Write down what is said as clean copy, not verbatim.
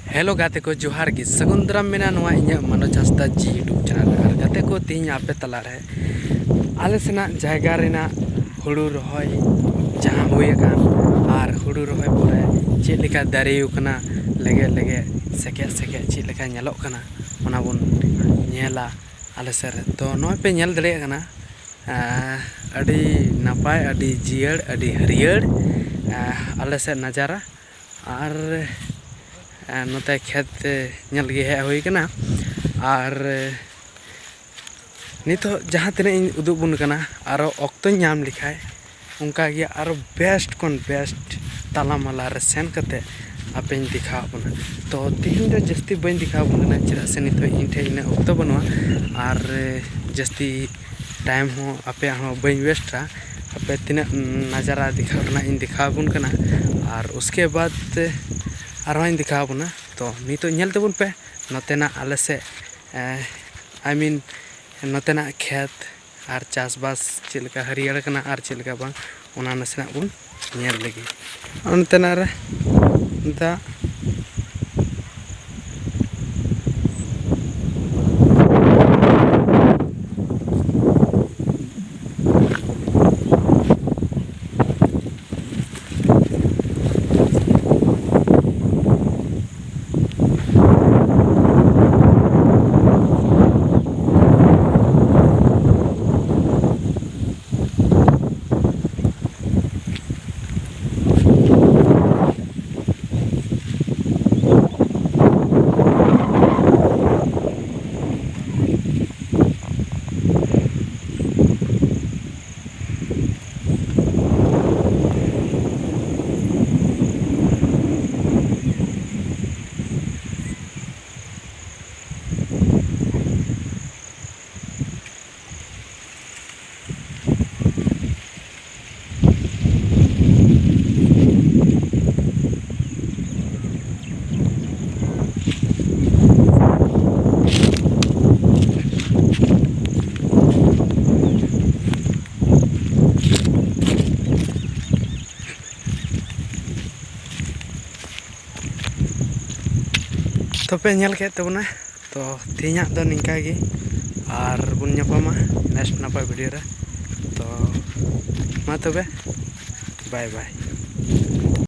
Hello गाते को जोहार की सगुंदरम मेना नवा इᱧᱟᱹᱜ मनोज हंसदा जी यूट्यूब चैनल और गाते को तीन आपे तला रहे आले सेना जायगा रेना हुड़ू रहोय जहां हुई अकान और हुड़ू रहोय पोरे चेक लेका दारेयु कना लगे लगे सेके सेके चेक लेका नेलोक कना ओना बुन नेला आले सर तो नोय पे नेल दड़े कना अडी नापाय अडी जियड़ अडी हरियर आले से नजारा और नोते खेत नेल गे हे हुई कना और नितो जहाँ तीन इन उदुग बुन कना आरो ऑक्तो नाम लिखाय उनका गे आरो बेस्ट कोन बेस्ट ताला माला रे सेन कते आपेन दिखा बना तो तीन जो जस्ती बन दिखा बना चेदा से नितो इन ठे इन ऑक्तो बनवा और जस्ती टाइम हो आपे हो बन वेस्टा आपे तीन नजारा दिखा बना इन दिखा बुन कना और उसके बाद आरोइन दिखा बना तो नितो नेल तबुन पे नतेना आले से आई मीन नतेना खेत और चासबास चेलका हरियर कना और चेलका बांग ओना नसेना बुन नेल लगी नतेना रे दा तो पे नेल के तबना तो तीना दो निका गे और बुन ᱧᱟᱯᱟᱢᱟ नेक्स्ट नपाय वीडियो रे तो मा तबे बाय बाय।